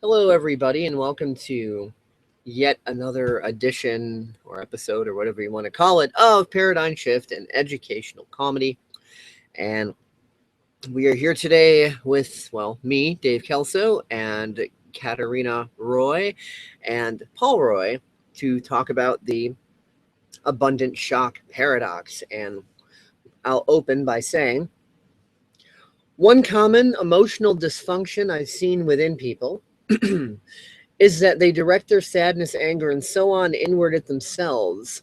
Hello, everybody, and welcome to yet another edition or episode or whatever you want to call it of Paradigm Shift and Educational Comedy. And we are here today with, well, me, Dave Kelso, and Katerina Roy and Paul Roy to talk about the abundant shock paradox. And I'll open by saying one common emotional dysfunction I've seen within people is that they direct their sadness, anger, and so on inward at themselves.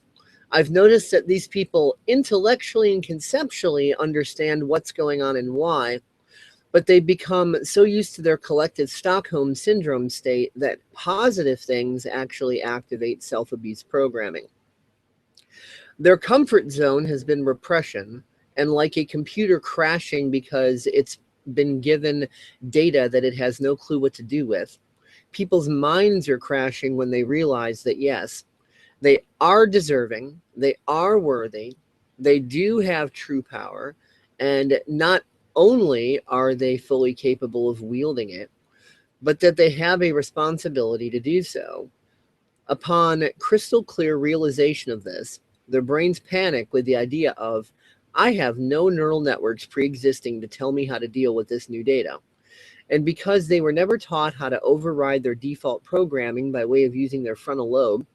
I've noticed that these people intellectually and conceptually understand what's going on and why, but they become so used to their collective Stockholm Syndrome state that positive things actually activate self-abuse programming. Their comfort zone has been repression, and like a computer crashing because it's been given data that it has no clue what to do with, people's minds are crashing when they realize that, yes, they are deserving, they are worthy, they do have true power, and not only are they fully capable of wielding it, but that they have a responsibility to do so. Upon crystal clear realization of this, their brains panic with the idea of, I have no neural networks pre-existing to tell me how to deal with this new data. And because they were never taught how to override their default programming by way of using their frontal lobe,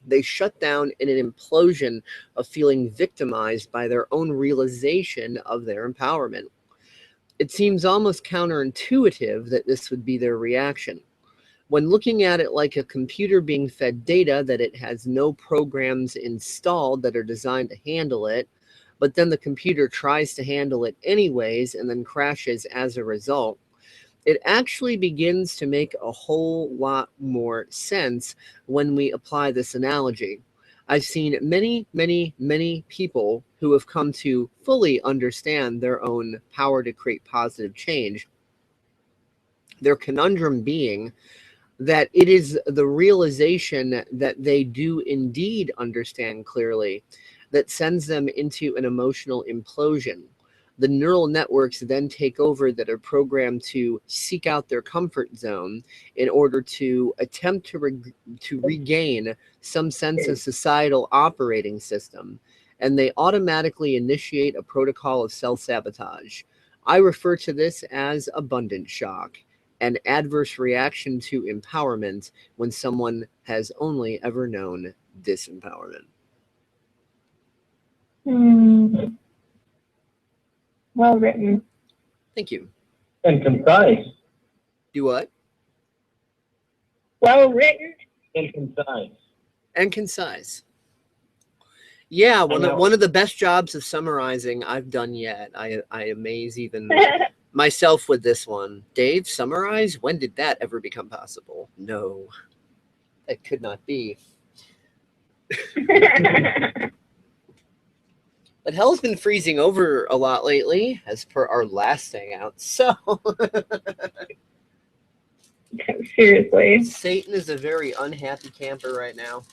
they shut down in an implosion of feeling victimized by their own realization of their empowerment. It seems almost counterintuitive that this would be their reaction. When looking at it like a computer being fed data that it has no programs installed that are designed to handle it, but then the computer tries to handle it anyways and then crashes as a result, it actually begins to make a whole lot more sense when we apply this analogy. I've seen many people who have come to fully understand their own power to create positive change. Their conundrum being that it is the realization that they do indeed understand clearly that sends them into an emotional implosion. The neural networks then take over that are programmed to seek out their comfort zone in order to attempt to regain some sense of societal operating system, and they automatically initiate a protocol of self-sabotage. I refer to this as abundant shock, an adverse reaction to empowerment when someone has only ever known disempowerment. Well written. Thank you. And concise. Do what? Well written. And concise. And concise. Yeah, one of the best jobs of summarizing I've done yet. I amaze even myself with this one. Dave, summarize? When did that ever become possible? No, that could not be. But hell's been freezing over a lot lately, as per our last hangout. So Seriously. Satan is a very unhappy camper right now.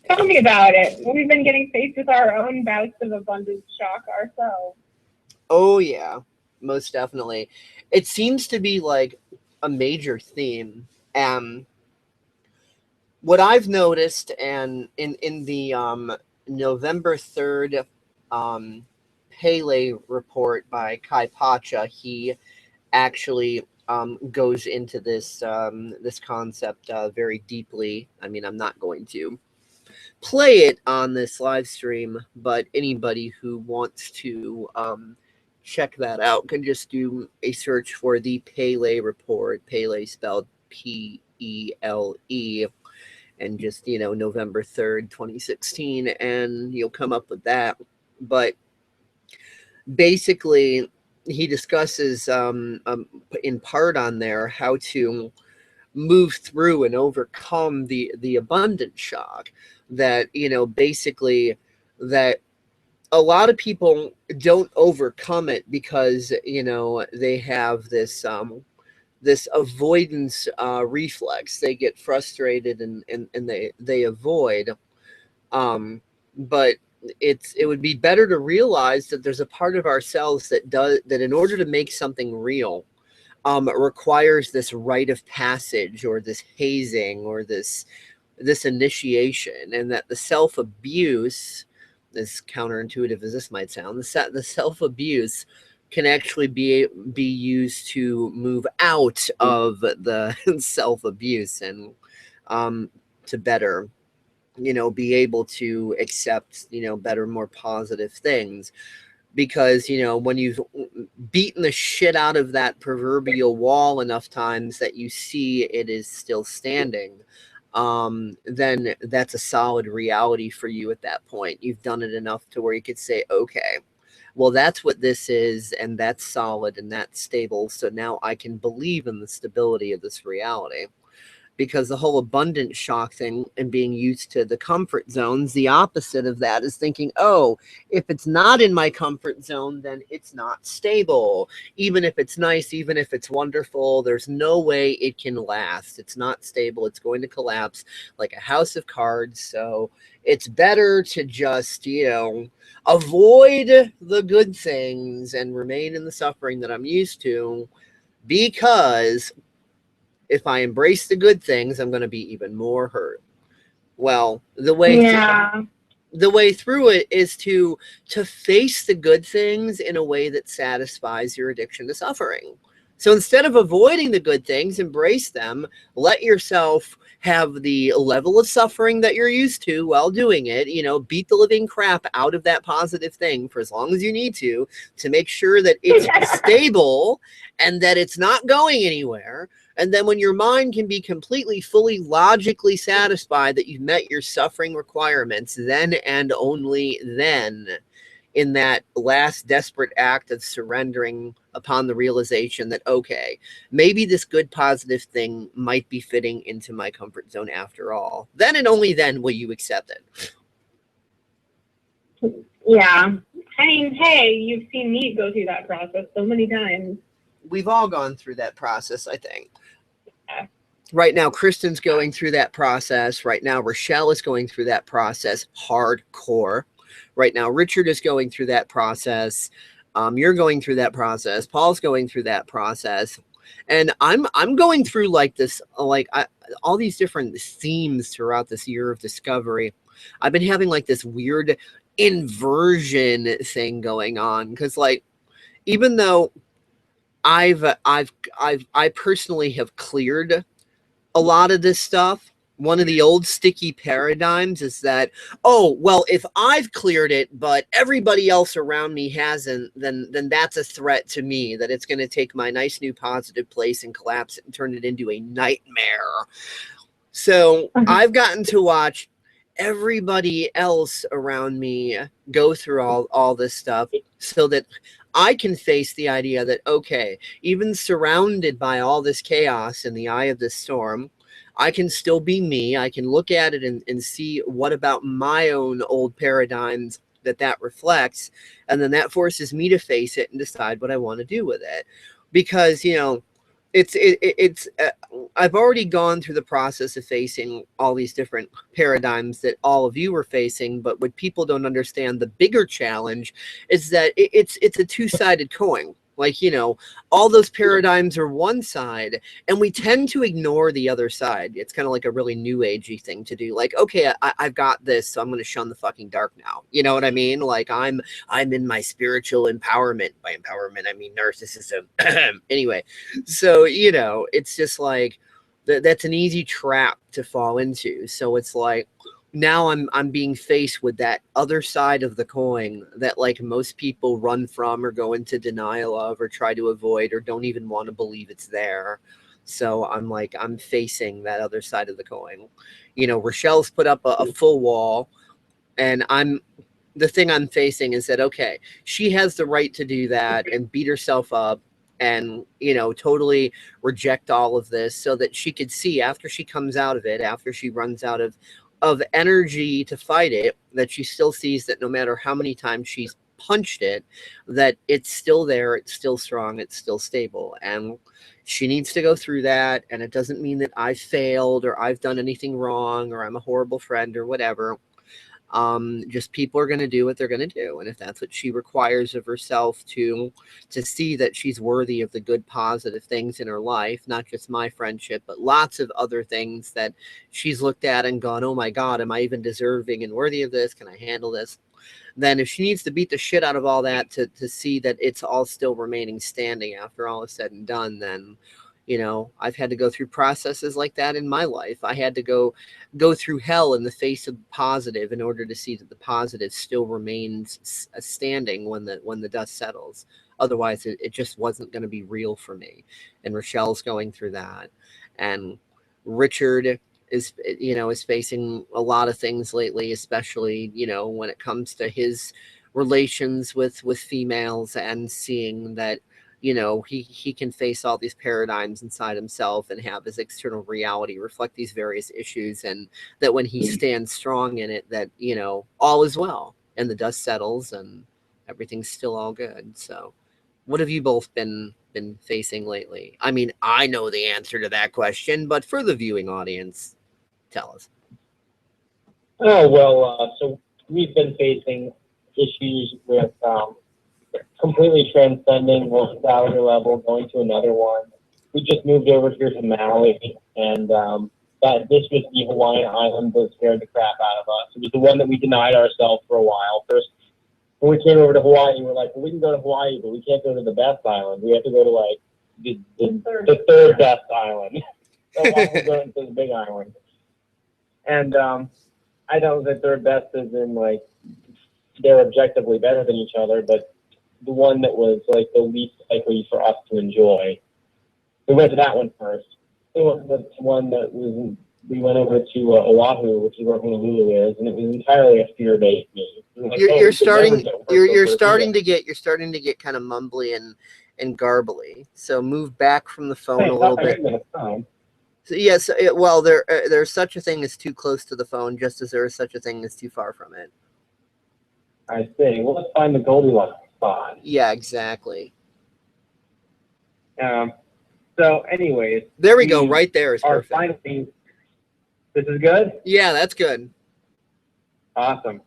Tell me about it. We've been getting faced with our own bouts of abundant shock ourselves. Oh yeah, most definitely. It seems to be like a major theme. What I've noticed, and in the November 3rd Pele report by Kai Pacha, he actually goes into this this concept very deeply. I mean, I'm not going to play it on this live stream, but anybody who wants to check that out can just do a search for the Pele report. Pele spelled P-E-L-E, and just, November 3rd, 2016, and you'll come up with that. But basically, he discusses in part on there how to move through and overcome the abundant shock that, basically that a lot of people don't overcome it because, they have this this avoidance reflex. They get frustrated and they avoid. But it would be better to realize that there's a part of ourselves that in order to make something real, requires this rite of passage or this hazing or this initiation, and that the self-abuse, as counterintuitive as this might sound, the self-abuse can actually be used to move out of the self-abuse and to better, be able to accept, better, more positive things. Because, when you've beaten the shit out of that proverbial wall enough times that you see it is still standing, then that's a solid reality for you at that point. You've done it enough to where you could say, okay, well, that's what this is, and that's solid and that's stable. So now I can believe in the stability of this reality. Because the whole abundant shock thing and being used to the comfort zones, the opposite of that is thinking, oh, if it's not in my comfort zone, then it's not stable. Even if it's nice, even if it's wonderful, there's no way it can last. It's not stable. It's going to collapse like a house of cards. So it's better to just, avoid the good things and remain in the suffering that I'm used to, because if I embrace the good things, I'm going to be even more hurt. Well, the way through it is to face the good things in a way that satisfies your addiction to suffering. So instead of avoiding the good things, embrace them. Let yourself have the level of suffering that you're used to while doing it. Beat the living crap out of that positive thing for as long as you need to make sure that it's stable and that it's not going anywhere. And then when your mind can be completely, fully, logically satisfied that you've met your suffering requirements, then and only then, in that last desperate act of surrendering upon the realization that, okay, maybe this good, positive thing might be fitting into my comfort zone after all, then and only then will you accept it. Yeah. I mean, hey, you've seen me go through that process so many times. We've all gone through that process, I think. Yeah. Right now, Kristen's going through that process. Right now, Rochelle is going through that process hardcore. Right now, Richard is going through that process. You're going through that process. Paul's going through that process. And I'm going through like this, all these different themes throughout this year of discovery. I've been having like this weird inversion thing going on. Because like, even though I personally have cleared a lot of this stuff, one of the old sticky paradigms is that, oh, well, if I've cleared it, but everybody else around me hasn't, then that's a threat to me, that it's going to take my nice new positive place and collapse it and turn it into a nightmare. So I've gotten to watch everybody else around me go through all this stuff so that I can face the idea that, okay, even surrounded by all this chaos in the eye of this storm, I can still be me. I can look at it and see what about my own old paradigms that reflects. And then that forces me to face it and decide what I want to do with it. Because, I've already gone through the process of facing all these different paradigms that all of you were facing, but what people don't understand, the bigger challenge is that it's a two-sided coin. Like, all those paradigms are one side, and we tend to ignore the other side. It's kind of like a really new agey thing to do. Like, okay, I've got this, so I'm going to shun the fucking dark now. You know what I mean? Like, I'm in my spiritual empowerment. By empowerment, I mean narcissism. Anyway, so, it's just like, that's an easy trap to fall into. So it's like, now I'm being faced with that other side of the coin that like most people run from or go into denial of or try to avoid or don't even want to believe it's there. So I'm facing that other side of the coin. Rochelle's put up a full wall, and the thing I'm facing is that, okay, she has the right to do that and beat herself up and, totally reject all of this so that she could see after she comes out of it, after she runs out of energy to fight it, that she still sees that no matter how many times she's punched it, that it's still there, it's still strong, it's still stable. And she needs to go through that. And it doesn't mean that I failed or I've done anything wrong or I'm a horrible friend or whatever. Just people are going to do what they're going to do. And if that's what she requires of herself to see that she's worthy of the good, positive things in her life, not just my friendship, but lots of other things that she's looked at and gone, oh my God, am I even deserving and worthy of this? Can I handle this? Then if she needs to beat the shit out of all that to see that it's all still remaining standing after all is said and done, then, you know, I've had to go through processes like that in my life. I had to go through hell in the face of positive in order to see that the positive still remains standing when the dust settles. Otherwise, it just wasn't going to be real for me. And Rochelle's going through that. And Richard is facing a lot of things lately, especially, you know, when it comes to his relations with females, and seeing that, you know, he can face all these paradigms inside himself and have his external reality reflect these various issues, and that when he stands strong in it, that, you know, all is well and the dust settles and everything's still all good. So what have you both been facing lately? I mean, I know the answer to that question, but for the viewing audience, tell us. Oh, well, so we've been facing issues with completely transcending one salary level, going to another one. We just moved over here to Maui, and this was the Hawaiian island that scared the crap out of us. It was the one that we denied ourselves for a while. First, when we came over to Hawaii, we were like, well, we can go to Hawaii, but we can't go to the best island. We have to go to, like, the third best island. So why don't we go to the big island? And I know that third best is in, like, they're objectively better than each other, but the one that was, like, the least likely for us to enjoy. We went to that one first. It was the one that was, we went over to Oahu, which is where Honolulu is, and it was entirely a fear-based move. Like, you're starting to get kind of mumbly and garbly. So move back from the phone a little bit. So yes, well, there's such a thing as too close to the phone, just as there is such a thing as too far from it. I see. Well, let's find the Goldilocks spot. Yeah, exactly. So, anyways, there we go. Right there is perfect. Finally, this is good? Yeah, that's good. Awesome.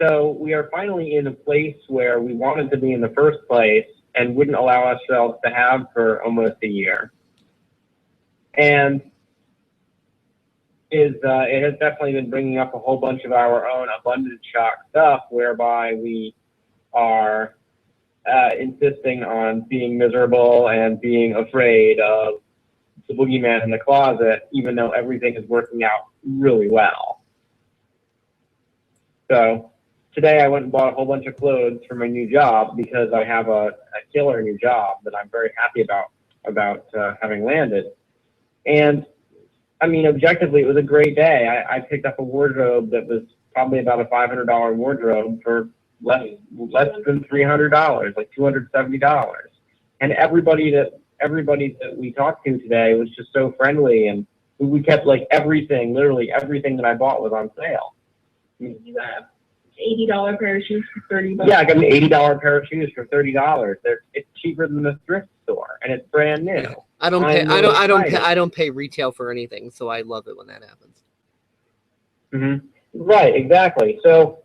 So we are finally in a place where we wanted to be in the first place and wouldn't allow ourselves to have for almost a year. And it has definitely been bringing up a whole bunch of our own abundance shock stuff, whereby we are insisting on being miserable and being afraid of the boogeyman in the closet, even though everything is working out really well. So today I went and bought a whole bunch of clothes for my new job, because I have a killer new job that I'm very happy about having landed. And I mean, objectively, it was a great day. I picked up a wardrobe that was probably about a $500 wardrobe for less than $300, like $270. And everybody that we talked to today was just so friendly, and we kept, like, literally everything that I bought was on sale. You got an $80 pair of shoes for $30. Yeah, I got an $80 pair of shoes for $30. It's cheaper than the thrift store, and it's brand new. Yeah. I don't pay retail for anything, so I love it when that happens. Mm-hmm. Right, exactly. So,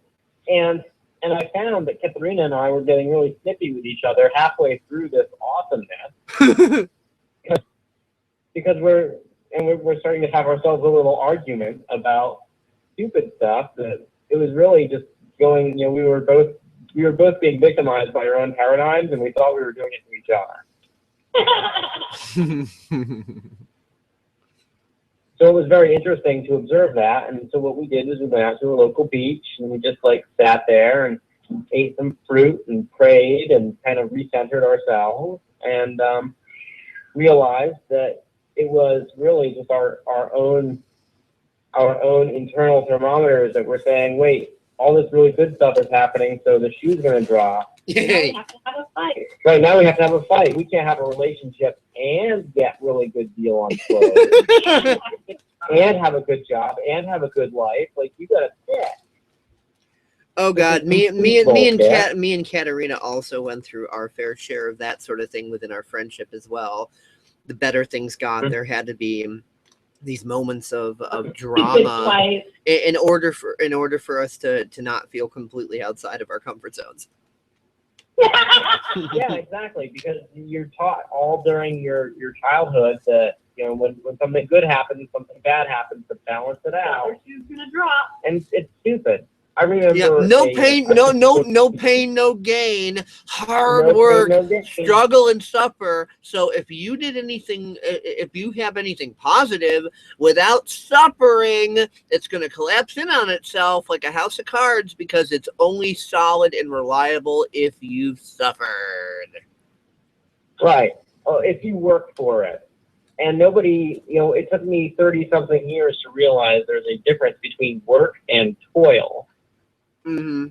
and I found that Katerina and I were getting really snippy with each other halfway through this awesomeness, because we're starting to have ourselves a little argument about stupid stuff that it was really just going. You know, we were both being victimized by our own paradigms, and we thought we were doing it to each other. So it was very interesting to observe that, and so what we did was we went out to a local beach, and we just, like, sat there and ate some fruit and prayed and kind of recentered ourselves, and realized that it was really just our own internal thermometers that were saying, wait, all this really good stuff is happening, so the shoe's going to drop. We have to have a fight. Right, now we have to have a fight. We can't have a relationship and get really good deal on clothes and have a good job and have a good life. Like, you got to fit. Oh God, me and Katerina also went through our fair share of that sort of thing within our friendship as well. The better things got, there had to be these moments of drama in order for us to not feel completely outside of our comfort zones. Yeah, exactly. Because you're taught all during your childhood that, you know, when something good happens, something bad happens, to balance it out. Your shoe's gonna drop. And it's stupid. I remember. Yeah, no pain, no pain, no gain. Hard work, struggle and suffer. So if you did anything, if you have anything positive without suffering, it's going to collapse in on itself like a house of cards, because it's only solid and reliable if you've suffered. Right. If you work for it. And nobody, you know, it took me 30-something years to realize there's a difference between work and toil. Mm-hmm.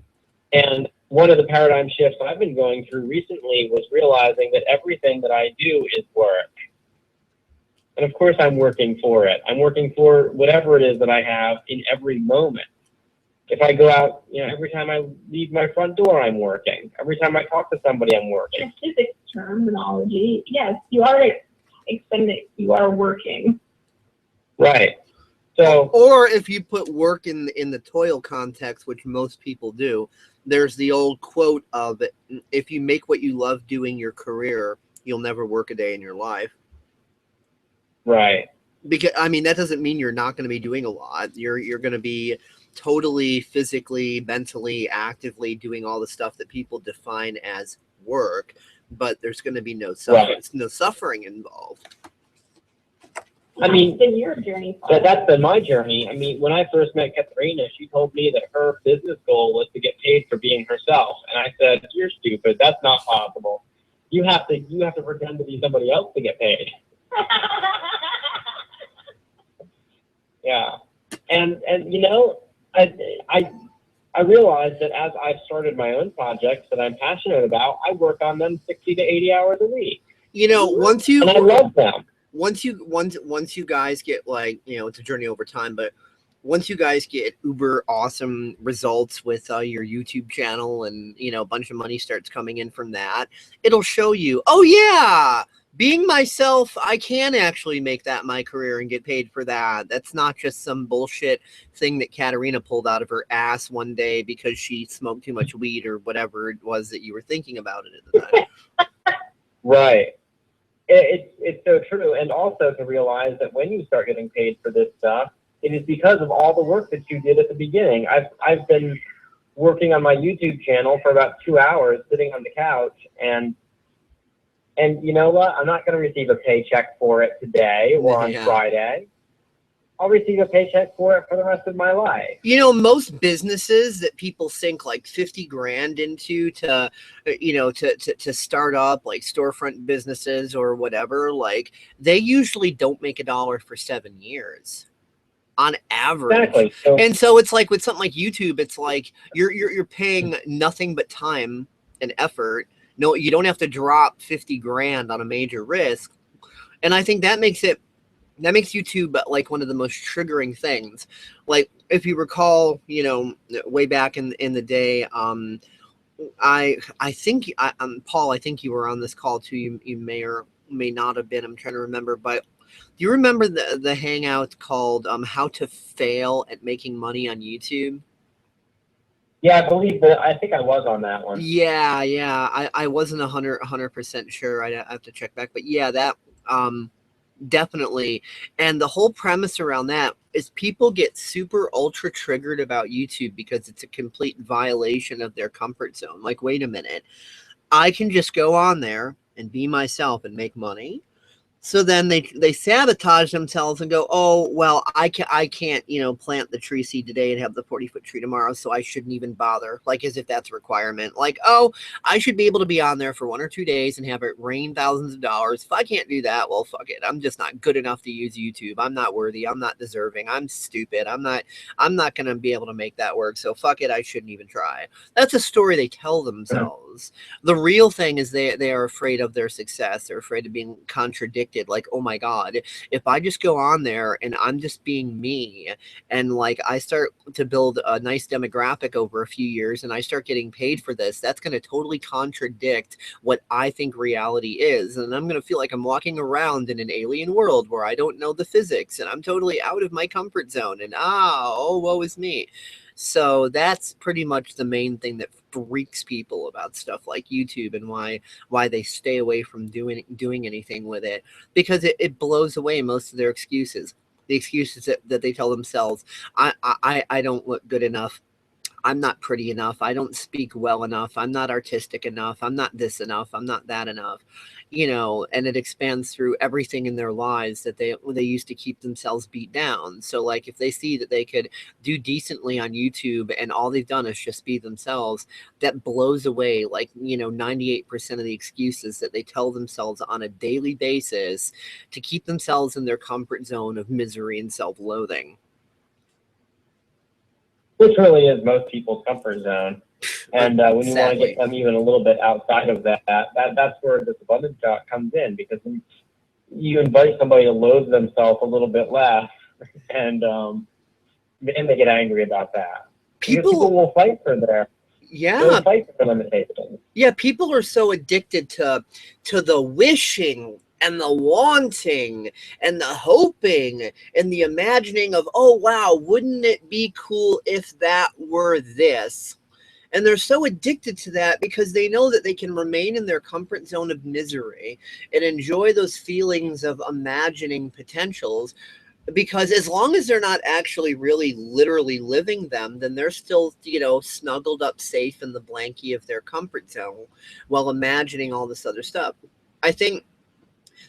And one of the paradigm shifts I've been going through recently was realizing that everything that I do is work. And of course I'm working for it. I'm working for whatever it is that I have in every moment. If I go out, you know, every time I leave my front door, I'm working. Every time I talk to somebody, I'm working. In physics terminology, yes, you are extending, you are working. Right. So, or if you put work in the toil context, which most people do, there's the old quote of, if you make what you love doing your career, you'll never work a day in your life. Right. Because, I mean, that doesn't mean you're not going to be doing a lot. You're going to be totally physically, mentally, actively doing all the stuff that people define as work, but there's going to be no suffering involved. I mean, in your journey. That's been my journey. I mean, when I first met Katerina, she told me that her business goal was to get paid for being herself, and I said, "You're stupid. That's not possible. You have to pretend to be somebody else to get paid." Yeah, and you know, I realized that as I've started my own projects that I'm passionate about, I work on them 60 to 80 hours a week. You know, and I love them. Once you guys get, like, you know, it's a journey over time, but once you guys get uber awesome results with your YouTube channel, and, you know, a bunch of money starts coming in from that, it'll show you, oh yeah, being myself, I can actually make that my career and get paid for that. That's not just some bullshit thing that Katerina pulled out of her ass one day because she smoked too much weed or whatever it was that you were thinking about it at the time. Right. It's so true. And also to realize that when you start getting paid for this stuff, it is because of all the work that you did at the beginning. I've been working on my YouTube channel for about 2 hours, sitting on the couch, and you know what? I'm not going to receive a paycheck for it today or on Friday. I'll receive a paycheck for it for the rest of my life. You know, most businesses that people sink like 50 grand into to, you know, to start up, like storefront businesses or whatever, like, they usually don't make $1 for 7 years on average. Exactly. And so it's like with something like YouTube, it's like you're paying nothing but time and effort. No, you don't have to drop 50 grand on a major risk. And I think that makes YouTube like one of the most triggering things. Like, if you recall, you know, way back in the day, I think Paul, I think you were on this call too. You may or may not have been. I'm trying to remember, but do you remember the hangout called "How to Fail at Making Money on YouTube"? Yeah, I believe that. I think I was on that one. Yeah. I wasn't 100% sure. I have to check back, but yeah, that definitely. And the whole premise around that is people get super ultra triggered about YouTube because it's a complete violation of their comfort zone. Like, wait a minute, I can just go on there and be myself and make money. So then they sabotage themselves and go, oh, well, I can't, you know, plant the tree seed today and have the 40-foot tree tomorrow, so I shouldn't even bother. Like, as if that's a requirement. Like, oh, I should be able to be on there for 1 or 2 days and have it rain thousands of dollars. If I can't do that, well, fuck it. I'm just not good enough to use YouTube. I'm not worthy. I'm not deserving. I'm stupid. I'm not going to be able to make that work. So fuck it. I shouldn't even try. That's a story they tell themselves. The real thing is they are afraid of their success. They're afraid of being contradicted addicted. Like, oh my God, if I just go on there and I'm just being me, and like I start to build a nice demographic over a few years and I start getting paid for this, that's going to totally contradict what I think reality is. And I'm going to feel like I'm walking around in an alien world where I don't know the physics and I'm totally out of my comfort zone, and oh, woe is me. So that's pretty much the main thing that freaks people about stuff like YouTube, and why they stay away from doing anything with it, because it blows away most of their excuses. The excuses that they tell themselves: I don't look good enough, I'm not pretty enough, I don't speak well enough, I'm not artistic enough, I'm not this enough, I'm not that enough, you know. And it expands through everything in their lives that they used to keep themselves beat down. So like if they see that they could do decently on YouTube and all they've done is just be themselves, that blows away, like, you know, 98% of the excuses that they tell themselves on a daily basis to keep themselves in their comfort zone of misery and self-loathing. Which really is most people's comfort zone. And when you want to get them even a little bit outside of that's where this abundance shot comes in, because when you invite somebody to loathe themselves a little bit less, and they get angry about that. People will fight for their fight for limitations. Yeah, people are so addicted to the wishing and the wanting and the hoping and the imagining of, oh wow, wouldn't it be cool if that were this? And they're so addicted to that because they know that they can remain in their comfort zone of misery and enjoy those feelings of imagining potentials, because as long as they're not actually really literally living them, then they're still, you know, snuggled up safe in the blankie of their comfort zone while imagining all this other stuff. I think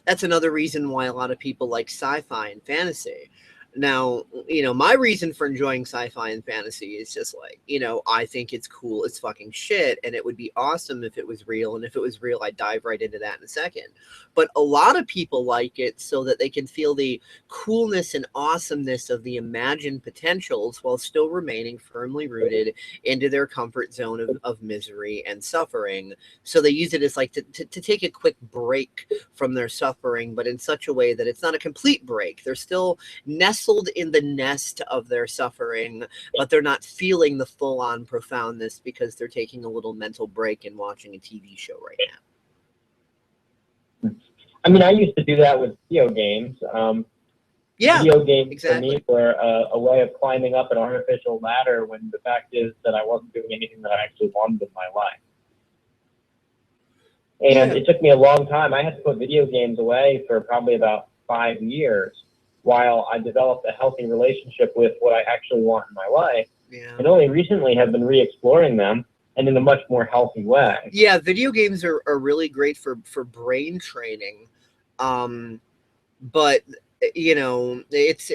that's another reason why a lot of people like sci-fi and fantasy. Now, you know, my reason for enjoying sci-fi and fantasy is just like, you know, I think it's cool as fucking shit, and it would be awesome if it was real, and if it was real, I'd dive right into that in a second. But a lot of people like it so that they can feel the coolness and awesomeness of the imagined potentials while still remaining firmly rooted into their comfort zone of misery and suffering. So they use it as like to take a quick break from their suffering, but in such a way that it's not a complete break. They're still nestled in the nest of their suffering, but they're not feeling the full-on profoundness because they're taking a little mental break and watching a TV show right now. I mean, I used to do that with video games. Video games for me were a way of climbing up an artificial ladder, when the fact is that I wasn't doing anything that I actually wanted in my life. And it took me a long time. I had to put video games away for probably about 5 years while I developed a healthy relationship with what I actually want in my life. And only recently have been re-exploring them, and in a much more healthy way. Yeah, video games are really great for brain training. But, you know, it's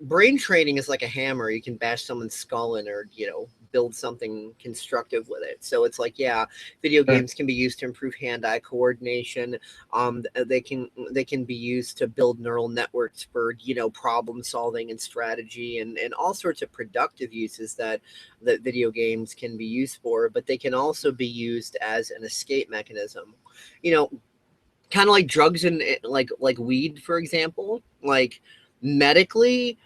brain training is like a hammer. You can bash someone's skull in, or, you know, build something constructive with it. So it's like, yeah, video games can be used to improve hand-eye coordination. They can be used to build neural networks for, you know, problem solving and strategy, and all sorts of productive uses that video games can be used for. But they can also be used as an escape mechanism, you know, kind of like drugs, and like weed, for example. Like medically,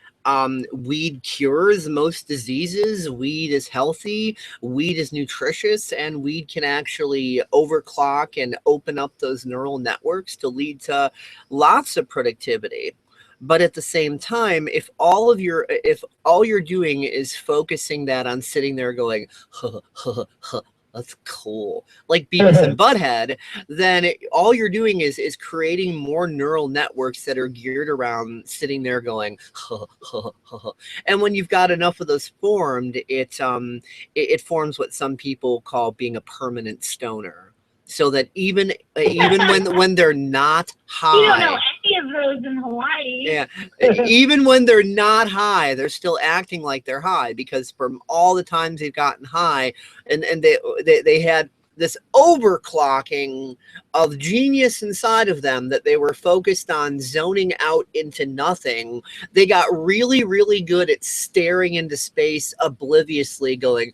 weed cures most diseases. Weed is healthy, weed is nutritious, and weed can actually overclock and open up those neural networks to lead to lots of productivity. But at the same time, if all you're doing is focusing that on sitting there going, huh, huh, huh, that's cool, like Beavis and Butthead, then all you're doing is creating more neural networks that are geared around sitting there going, huh, huh, huh. And when you've got enough of those formed, it forms what some people call being a permanent stoner. So that even when they're not high, you don't know any of those in Hawaii. Yeah, even when they're not high, they're still acting like they're high, because from all the times they've gotten high, and they had this overclocking of genius inside of them that they were focused on zoning out into nothing. They got really, really good at staring into space obliviously, going,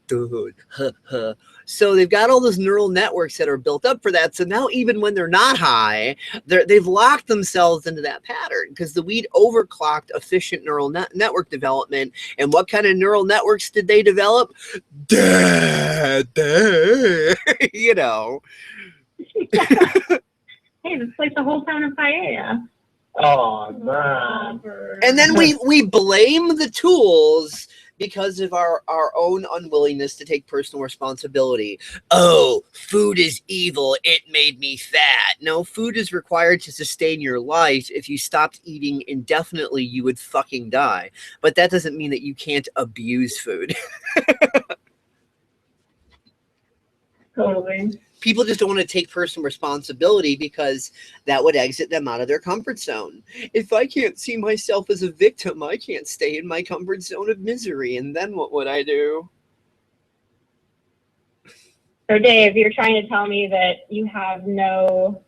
dude, So they've got all those neural networks that are built up for that. So now even when they're not high, they've locked themselves into that pattern because the weed overclocked efficient neural network development. And what kind of neural networks did they develop? You know. Hey, it's like the whole town of paella. Oh, man. And then we blame the tools because of our own unwillingness to take personal responsibility. Oh, food is evil. It made me fat. No, food is required to sustain your life. If you stopped eating indefinitely, you would fucking die. But that doesn't mean that you can't abuse food. Totally. People just don't want to take personal responsibility because that would exit them out of their comfort zone. If I can't see myself as a victim, I can't stay in my comfort zone of misery. And then what would I do? So Dave, you're trying to tell me that you have no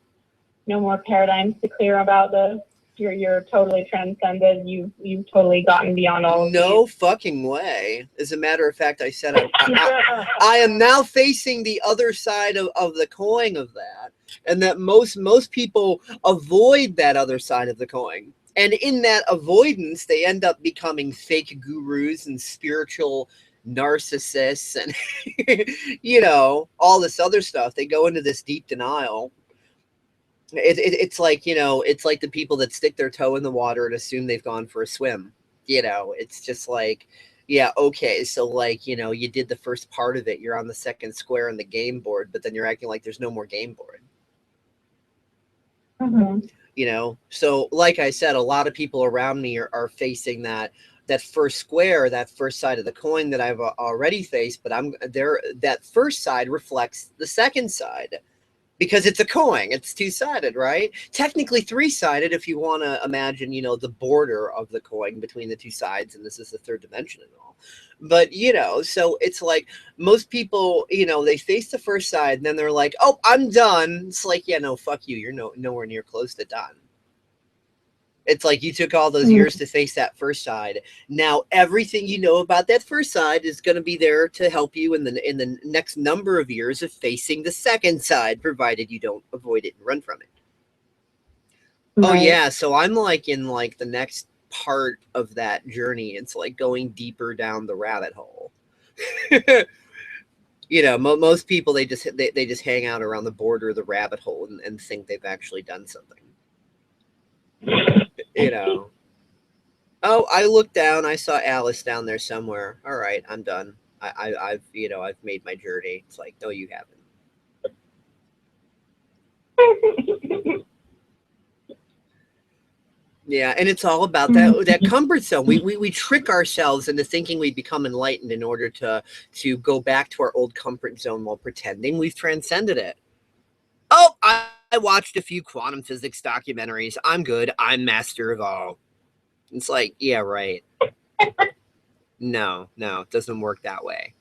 more paradigms to clear about this? You're totally transcended. You've totally gotten beyond all of No these. fucking way. As a matter of fact, I said I am now facing the other side of the coin of that, and that most people avoid that other side of the coin. And in that avoidance, they end up becoming fake gurus and spiritual narcissists and you know, all this other stuff. They go into this deep denial. It's like, you know, it's like the people that stick their toe in the water and assume they've gone for a swim. You know, it's just like, yeah, okay, so like, you know, you did the first part of it, you're on the second square on the game board, but then you're acting like there's no more game board. Mm-hmm. You know, so like I said, a lot of people around me are facing that first square, that first side of the coin that I've already faced, but that first side reflects the second side. Because it's a coin, it's two-sided, right? Technically three-sided if you want to imagine, you know, the border of the coin between the two sides, and this is the third dimension and all. But, you know, so it's like most people, you know, they face the first side, and then they're like, oh, I'm done. It's like, yeah, no, fuck you. You're nowhere near close to done. It's like you took all those years to face that first side. Now everything you know about that first side is going to be there to help you in the next number of years of facing the second side, provided you don't avoid it and run from it. Right. Oh yeah, so I'm like in like the next part of that journey. It's like going deeper down the rabbit hole. You know, most people they just hang out around the border of the rabbit hole and think they've actually done something. You know, oh, I looked down, I saw Alice down there somewhere. All right, I'm done. I've you know, I've made my journey. It's like, no, you haven't. Yeah, and it's all about that comfort zone. We trick ourselves into thinking we become enlightened in order to go back to our old comfort zone while pretending we've transcended it. Oh, I watched a few quantum physics documentaries. I'm good. I'm master of all. It's like, yeah, right. No, it doesn't work that way.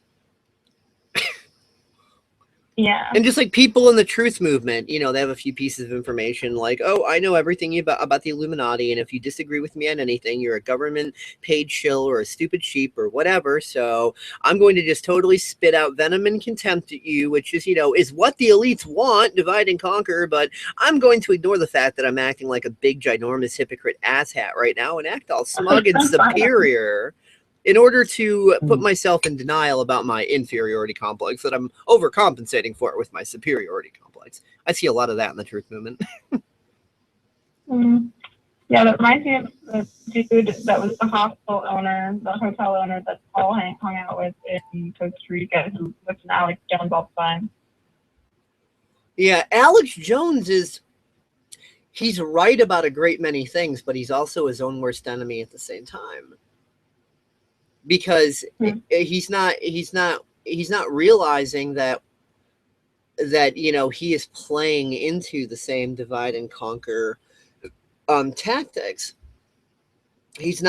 Yeah. And just like people in the truth movement, you know, they have a few pieces of information like, oh, I know everything about the Illuminati, and if you disagree with me on anything, you're a government paid shill or a stupid sheep or whatever. So I'm going to just totally spit out venom and contempt at you, which is, you know, is what the elites want, divide and conquer. But I'm going to ignore the fact that I'm acting like a big, ginormous hypocrite asshat right now and act all smug and superior in order to put myself in denial about my inferiority complex that I'm overcompensating for with my superiority complex. I see a lot of that in the truth movement. Yeah, that reminds me of the dude that was the hospital owner, the hotel owner that Paul hung out with in Costa Rica, who was an Alex Jones all the time. Yeah, Alex Jones he's right about a great many things, but he's also his own worst enemy at the same time. Because he's not realizing that you know, he is playing into the same divide and conquer tactics. He's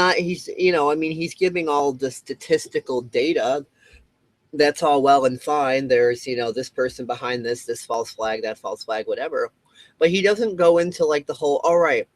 you know, I mean, he's giving all the statistical data. That's all well and fine. There's, you know, this person behind this false flag, that false flag, whatever. But he doesn't go into like the whole, all right,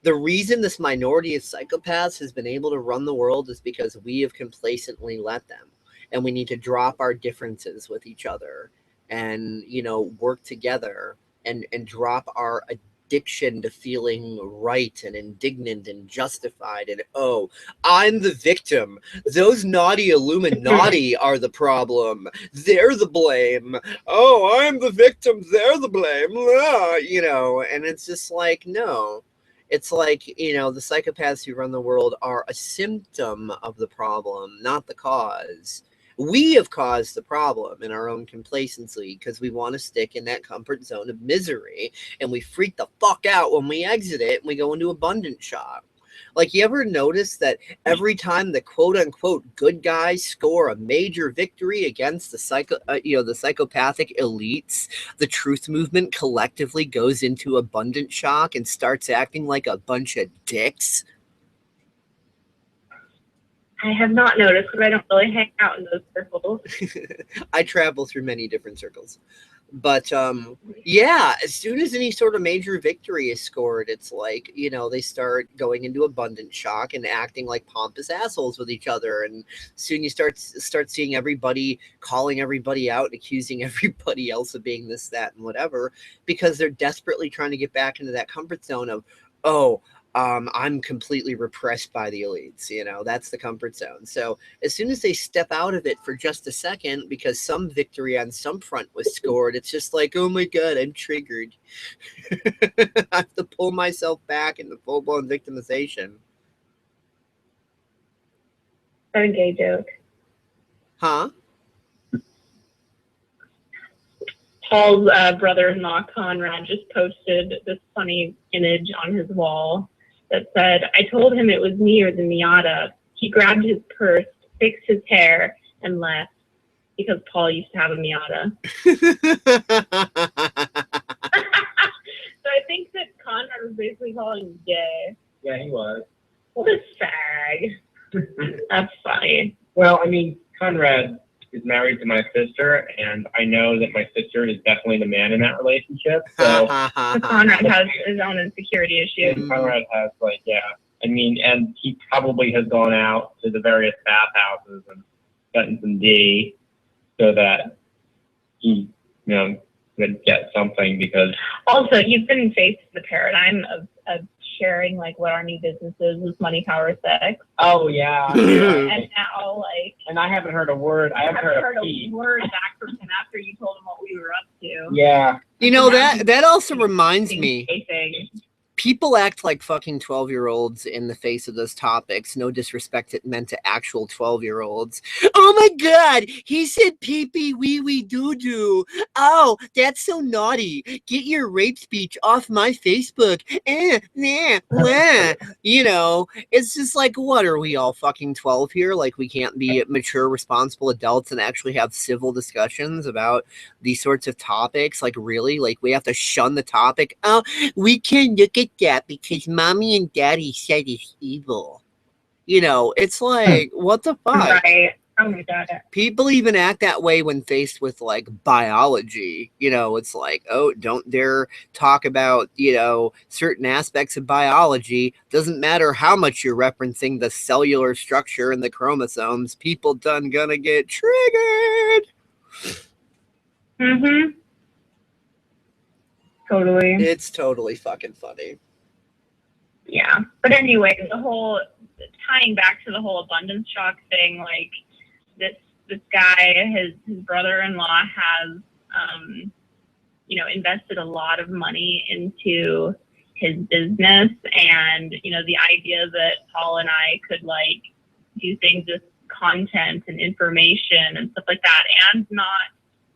the reason this minority of psychopaths has been able to run the world is because we have complacently let them. and we need to drop our differences with each other and, you know, work together and drop our addiction to feeling right and indignant and justified and, oh, I'm the victim. Those naughty Illuminati are the problem. They're the blame. Oh, I'm the victim. They're the blame. Ah, you know, and it's just like, no. It's like, you know, the psychopaths who run the world are a symptom of the problem, not the cause. We have caused the problem in our own complacency because we want to stick in that comfort zone of misery, and we freak the fuck out when we exit it and we go into abundant shock. Like, you ever notice that every time the quote unquote good guys score a major victory against the the psychopathic elites, the truth movement collectively goes into abundant shock and starts acting like a bunch of dicks? I have not noticed, but I don't really hang out in those circles. I travel through many different circles. But yeah, as soon as any sort of major victory is scored, it's like, you know, they start going into abundant shock and acting like pompous assholes with each other. And soon you start seeing everybody calling everybody out and accusing everybody else of being this, that, and whatever, because they're desperately trying to get back into that comfort zone of, oh, I'm completely repressed by the elites. You know, that's the comfort zone. So as soon as they step out of it for just a second because some victory on some front was scored, it's just like, oh my God, I'm triggered. I have to pull myself back into full-blown victimization. Very gay joke. Huh? Paul's brother-in-law, Conrad, just posted this funny image on his wall that said, I told him it was me or the Miata. He grabbed his purse, fixed his hair, and left because Paul used to have a Miata. So I think that Conrad was basically calling him gay. Yeah, he was. What a fag. That's funny. Well, I mean, Conrad is married to my sister, and I know that my sister is definitely the man in that relationship. So Conrad has his own insecurity issues. and Conrad has, like, yeah. I mean, and he probably has gone out to the various bathhouses and gotten some D so that he, you know, could get something because... Also, you've been faced with the paradigm of sharing, like, what our new business is money, power, sex. Oh, yeah. And now, like... And I haven't heard a word. I haven't heard a peep. Word back from him after you told him what we were up to. Yeah. You know, that also reminds me, Facing. people act like fucking 12-year-olds in the face of those topics. No disrespect it meant to actual 12-year-olds. Oh my God, he said pee-pee, wee-wee, doo-doo. Oh, that's so naughty. Get your rape speech off my Facebook. You know, it's just like, what, are we all fucking 12 here? Like, we can't be mature, responsible adults and actually have civil discussions about these sorts of topics? Like, really? Like, we have to shun the topic? Oh, we can look at that because mommy and daddy said it's evil. You know, it's like, what the fuck? Right. Oh my God. People even act that way when faced with, like, biology. You know, it's like, oh, don't dare talk about, you know, certain aspects of biology. Doesn't matter how much you're referencing the cellular structure and the chromosomes, people done gonna get triggered. Mm-hmm. Totally. It's totally fucking funny. Yeah. But anyway, the whole, tying back to the whole abundance shock thing, like, this guy, his brother-in-law has, you know, invested a lot of money into his business, and, you know, the idea that Paul and I could, like, do things with content and information and stuff like that, and not,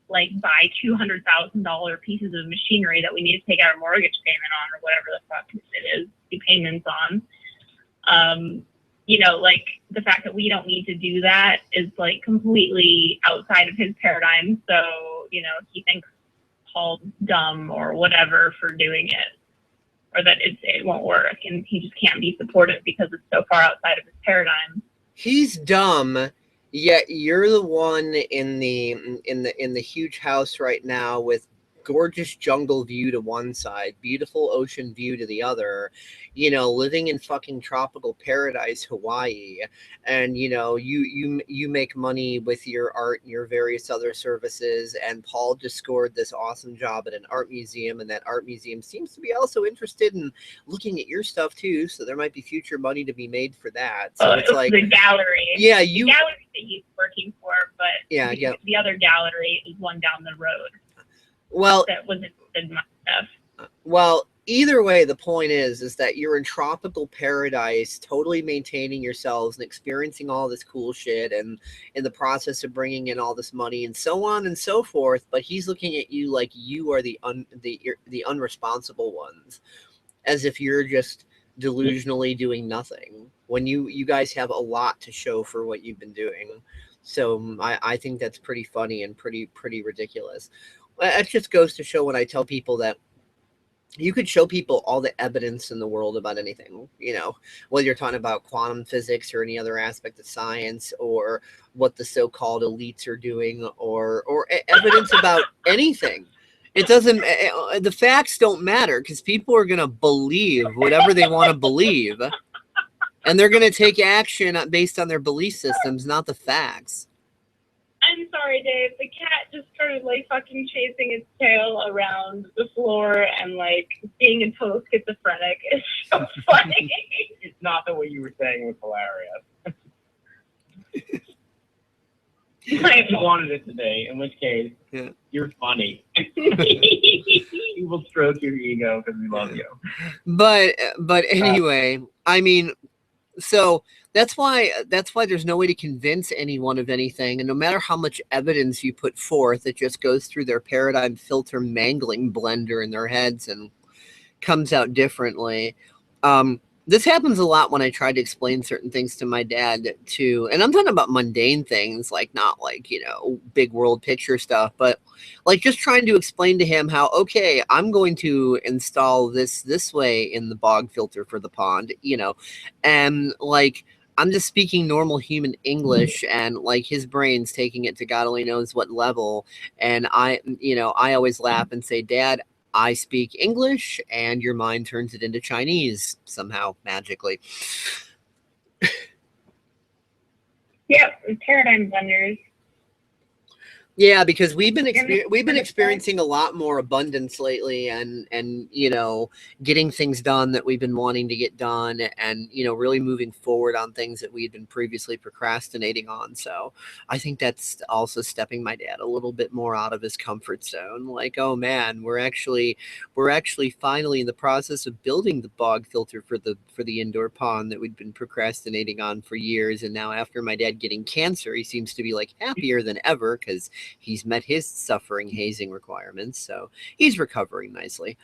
like, buy $200,000 pieces of machinery that we need to take out a mortgage payment on, or whatever the fuck it is, the payments on. You know, like, the fact that we don't need to do that is, like, completely outside of his paradigm. So, you know, he thinks Paul's dumb or whatever for doing it, or that it won't work, and he just can't be supportive because it's so far outside of his paradigm. He's dumb, yet you're the one in the huge house right now with gorgeous jungle view to one side, beautiful ocean view to the other, you know, living in fucking tropical paradise Hawaii, and you know, you make money with your art and your various other services, and Paul just scored this awesome job at an art museum, and that art museum seems to be also interested in looking at your stuff too, so there might be future money to be made for that. So it's like the gallery. Yeah, The gallery that he's working for, but yeah. The other gallery is one down the road. Well, that was interested in my stuff. Well, either way, the point is that you're in tropical paradise, totally maintaining yourselves and experiencing all this cool shit, and in the process of bringing in all this money and so on and so forth. But he's looking at you like you are the unresponsible ones, as if you're just delusionally doing nothing when you guys have a lot to show for what you've been doing. So I think that's pretty funny and pretty ridiculous. It just goes to show when I tell people that you could show people all the evidence in the world about anything, you know, whether you're talking about quantum physics or any other aspect of science, or what the so-called elites are doing, or evidence about anything. It doesn't, the facts don't matter, because people are going to believe whatever they want to believe, and they're going to take action based on their belief systems, not the facts. I'm sorry, Dave. The cat just started like fucking chasing its tail around the floor and like being a total schizophrenic. It's so funny. It's not the way you were saying was hilarious. You wanted it today, in which case, you're funny. We will stroke your ego because we love you. But anyway, I mean, so that's why there's no way to convince anyone of anything, and no matter how much evidence you put forth, it just goes through their paradigm filter mangling blender in their heads and comes out differently. This happens a lot when I try to explain certain things to my dad too, and I'm talking about mundane things, like not like, you know, big world picture stuff, but like just trying to explain to him how, okay, I'm going to install this way in the bog filter for the pond, you know, and like I'm just speaking normal human English, and like his brain's taking it to God only knows what level, and I always laugh and say, Dad, I speak English, and your mind turns it into Chinese somehow magically. Yep, paradigm blenders. Yeah, because we've been experiencing a lot more abundance lately, and you know, getting things done that we've been wanting to get done, and you know, really moving forward on things that we had been previously procrastinating on. So I think that's also stepping my dad a little bit more out of his comfort zone. Like, oh man, we're actually finally in the process of building the bog filter for the indoor pond that we'd been procrastinating on for years, and now after my dad getting cancer, he seems to be like happier than ever because he's met his suffering hazing requirements, so he's recovering nicely.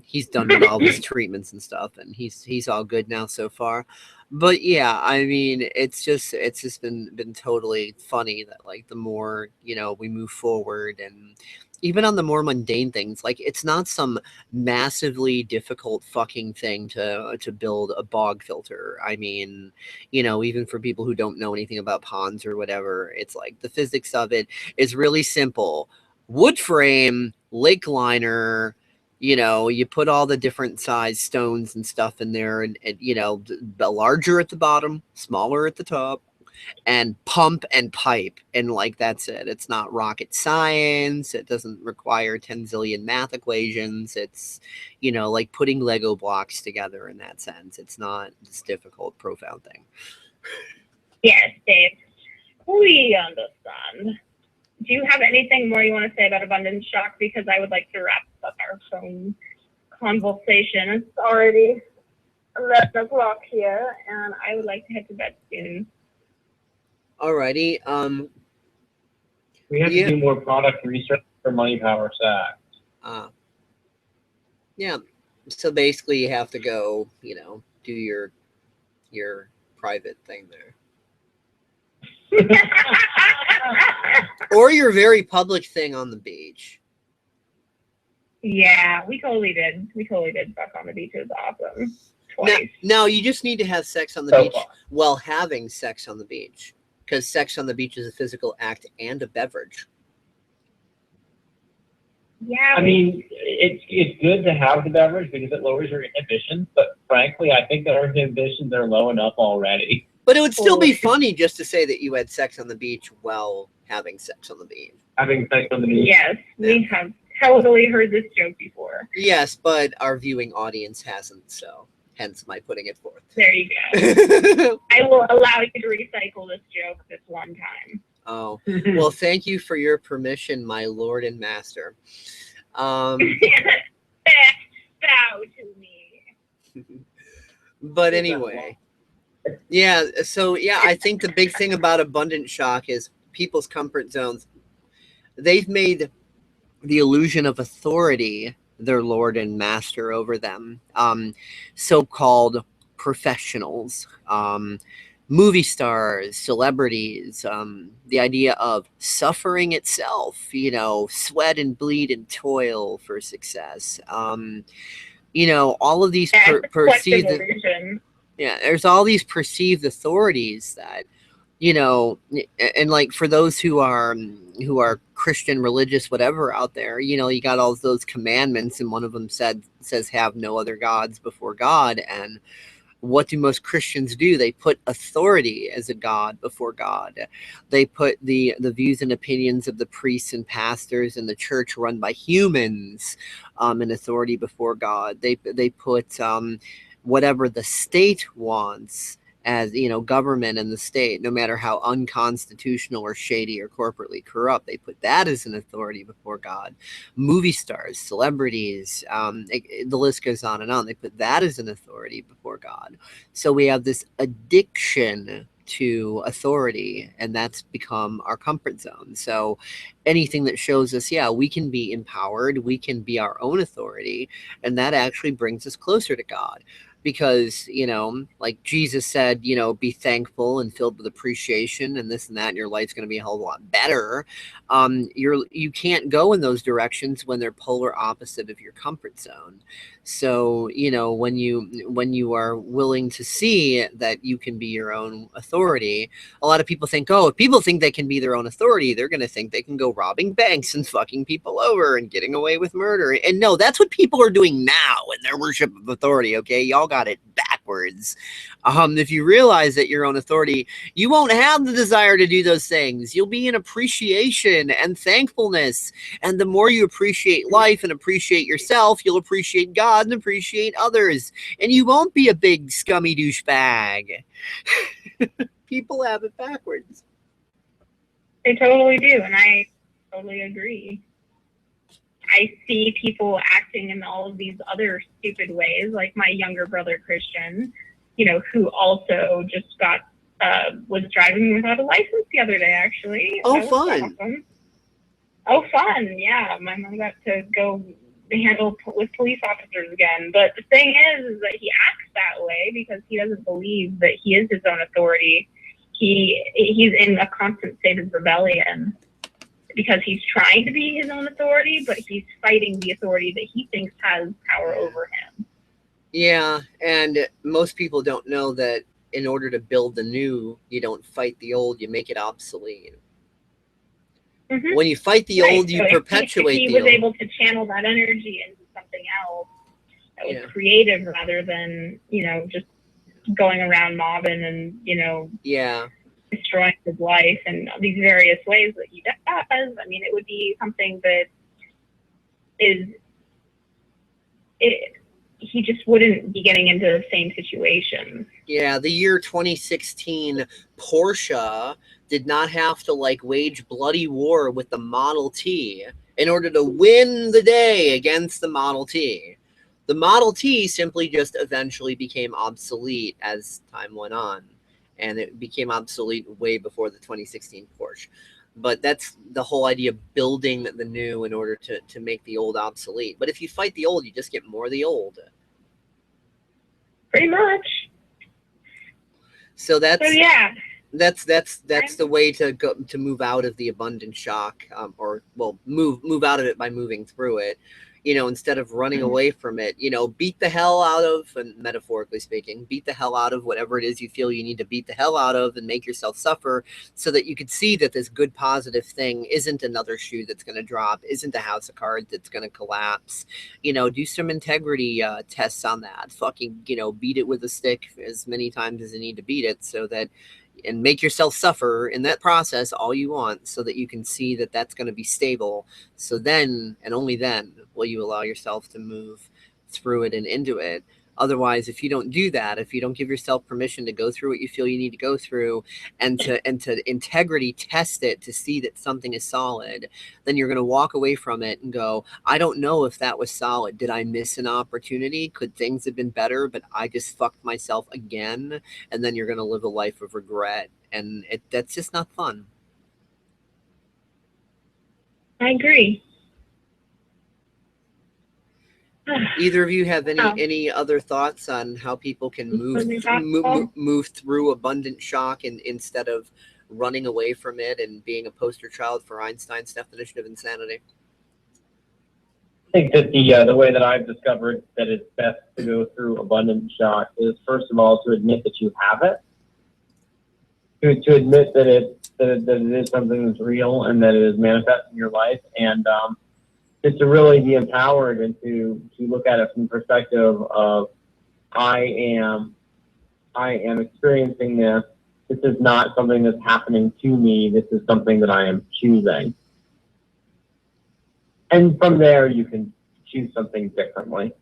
He's done all his treatments and stuff, and he's all good now so far. But yeah, I mean, it's just been totally funny that like the more, you know, we move forward, and even on the more mundane things, like it's not some massively difficult fucking thing to build a bog filter. I mean, you know, even for people who don't know anything about ponds or whatever, it's like the physics of it is really simple. Wood frame, lake liner, you know, you put all the different size stones and stuff in there, and you know, the larger at the bottom, smaller at the top, and pump and pipe, and like that's it. It's not rocket science. It doesn't require 10 zillion math equations. It's, you know, like putting Lego blocks together in that sense. It's not this difficult, profound thing. Yes, Dave, we understand. Do you have anything more you want to say about abundance shock? Because I would like to wrap up our phone conversation. It's already 11 o'clock here, and I would like to head to bed soon. Alrighty. We have to do more product research for Money Power Sacks. Yeah. So basically, you have to go, you know, do your private thing there. Or your very public thing on the beach. Yeah, we totally did. Fuck on the beach. It was awesome. Twice. Now you just need to have sex on the beach while having sex on the beach, because sex on the beach is a physical act and a beverage. Yeah. I mean, it's good to have the beverage because it lowers your inhibitions, but frankly, I think that our inhibitions are low enough already. But it would still be funny just to say that you had sex on the beach while having sex on the beach. Having sex on the beach. Yes, we have totally heard this joke before. Yes, but our viewing audience hasn't, so hence my putting it forth. There you go. I will allow you to recycle this joke this one time. Oh, well, thank you for your permission, my lord and master. Bow to me. But anyway, yeah, so yeah, I think the big thing about abundant shock is people's comfort zones. They've made the illusion of authority their lord and master over them. So-called professionals, movie stars, celebrities, the idea of suffering itself, sweat and bleed and toil for success. All of these perceived, there's all these perceived authorities that, and like for those who are Christian, religious, whatever out there, you got all those commandments, and one of them says have no other gods before God. And what do most Christians do? They put authority as a god before God. They put the views and opinions of the priests and pastors in the church run by humans in authority before God. They put whatever the state wants as, government and the state, no matter how unconstitutional or shady or corporately corrupt, they put that as an authority before God. Movie stars, celebrities, the list goes on and on. They put that as an authority before God. So we have this addiction to authority, and that's become our comfort zone. So anything that shows us, we can be empowered, we can be our own authority, and that actually brings us closer to God. Because, like Jesus said, be thankful and filled with appreciation and this and that, and your life's going to be a whole lot better. You can't go in those directions when they're polar opposite of your comfort zone. So, when you are willing to see that you can be your own authority, a lot of people think, if people think they can be their own authority, they're going to think they can go robbing banks and fucking people over and getting away with murder. And no, that's what people are doing now in their worship of authority. Okay. Y'all got it backwards. If you realize that your own authority, you won't have the desire to do those things. You'll be in appreciation and thankfulness. And the more you appreciate life and appreciate yourself, you'll appreciate God and appreciate others. And you won't be a big scummy douchebag. People have it backwards. They totally do, and I totally agree. I see people acting in all of these other stupid ways, like my younger brother Christian, who also just was driving without a license the other day, actually. Oh, fun. Awesome. Oh, fun. Yeah, my mom got to go handle with police officers again. But the thing is that he acts that way because he doesn't believe that he is his own authority. He's in a constant state of rebellion because he's trying to be his own authority, but he's fighting the authority that he thinks has power over him. Yeah, and most people don't know that in order to build the new, you don't fight the old, you make it obsolete. Mm-hmm. When you fight the old, you perpetuate the old. He was able to channel that energy into something else that was creative rather than, just going around mobbing and, destroying his life and these various ways that he does. I mean, it would be something that he just wouldn't be getting into the same situation. Yeah, the year 2016, Porsche did not have to wage bloody war with the Model T in order to win the day against the Model T. The Model T simply just eventually became obsolete as time went on, and it became obsolete way before the 2016 Porsche. But that's the whole idea of building the new in order to make the old obsolete. But if you fight the old, you just get more of the old. Pretty much. So that's the way to go to move out of the abundant shock, move out of it by moving through it. instead of running away from it, beat the hell out of, and metaphorically speaking, beat the hell out of whatever it is you feel you need to beat the hell out of and make yourself suffer, so that you could see that this good positive thing isn't another shoe that's going to drop, isn't a house of cards that's going to collapse. Do some integrity tests on that. Fucking, beat it with a stick as many times as you need to beat it, so that, and make yourself suffer in that process all you want, so that you can see that that's going to be stable. So then, and only then, will you allow yourself to move through it and into it. Otherwise, if you don't do that, if you don't give yourself permission to go through what you feel you need to go through, and to integrity test it to see that something is solid, then you're going to walk away from it and go, I don't know if that was solid. Did I miss an opportunity? Could things have been better, but I just fucked myself again? And then you're going to live a life of regret, and that's just not fun. I agree. Either of you have any other thoughts on how people can move through abundant shock instead of running away from it and being a poster child for Einstein's definition of insanity? I think that the way that I've discovered that it's best to go through abundant shock is, first of all, to admit that you have it, to admit that it is something that's real and that it is manifest in your life, and just to really be empowered and to look at it from the perspective of, I am experiencing this. This is not something that's happening to me. This is something that I am choosing. And from there, you can choose something differently.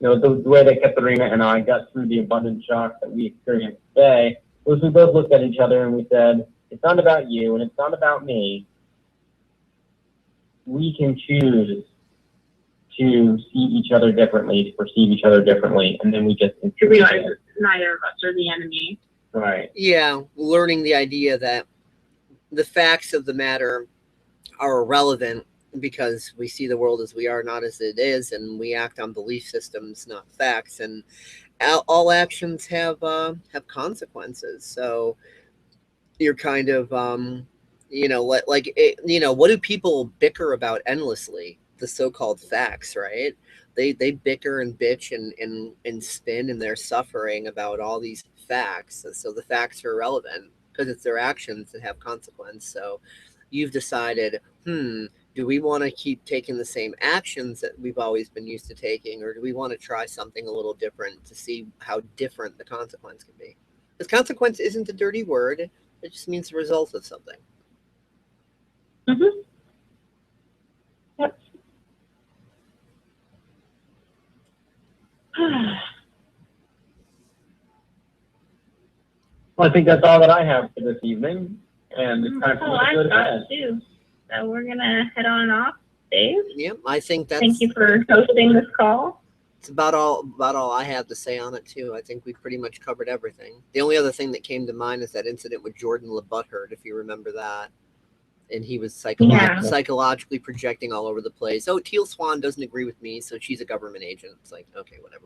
The way that Katerina and I got through the abundant shock that we experienced today was we both looked at each other and we said, it's not about you and it's not about me. We can choose to see each other differently, to perceive each other differently, and then we just to realize that neither of us are the enemy. Right. Yeah, learning the idea that the facts of the matter are irrelevant because we see the world as we are, not as it is, and we act on belief systems, not facts, and all actions have consequences. So you're kind of what do people bicker about endlessly? The so-called facts, right? They bicker and bitch and spin in their suffering about all these facts. And so the facts are irrelevant because it's their actions that have consequence. So you've decided, do we want to keep taking the same actions that we've always been used to taking, or do we want to try something a little different to see how different the consequence can be? Because consequence isn't a dirty word. It just means the result of something. Mm-hmm. Yep. Well, I think that's all that I have for this evening, and it's time for me to go to bed. Too. So we're gonna head on off, Dave. Yep, I think that's. Thank you for hosting this call. It's about all I have to say on it too. I think we've pretty much covered everything. The only other thing that came to mind is that incident with Jordan LeButthurt, if you remember that. And he was psychologically projecting all over the place. Oh, Teal Swan doesn't agree with me, so she's a government agent. It's like, okay, whatever.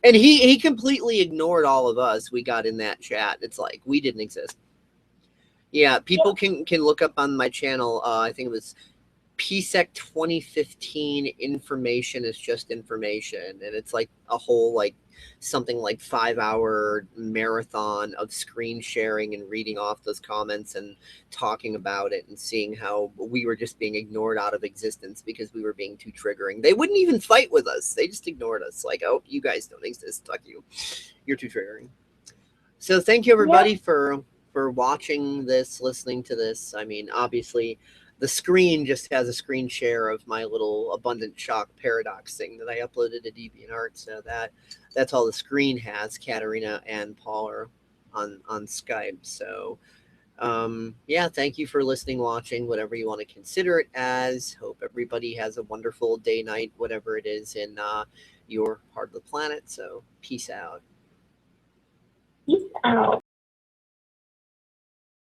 And he completely ignored all of us. We got in that chat. It's like we didn't exist. Yeah, people can look up on my channel. I think it was PSEC 2015. Information is just information, and it's like a whole something like 5-hour marathon of screen sharing and reading off those comments and talking about it and seeing how we were just being ignored out of existence because we were being too triggering. They wouldn't even fight with us. They just ignored us. Like, oh, you guys don't exist. Fuck you. You're too triggering. So thank you everybody for watching this, listening to this. I mean, obviously the screen just has a screen share of my little abundant shock paradox thing that I uploaded to DeviantArt. So that's all the screen has. Katerina and Paul are on Skype. So yeah, thank you for listening, watching, whatever you want to consider it as. Hope everybody has a wonderful day, night, whatever it is in your part of the planet. So peace out. Peace out.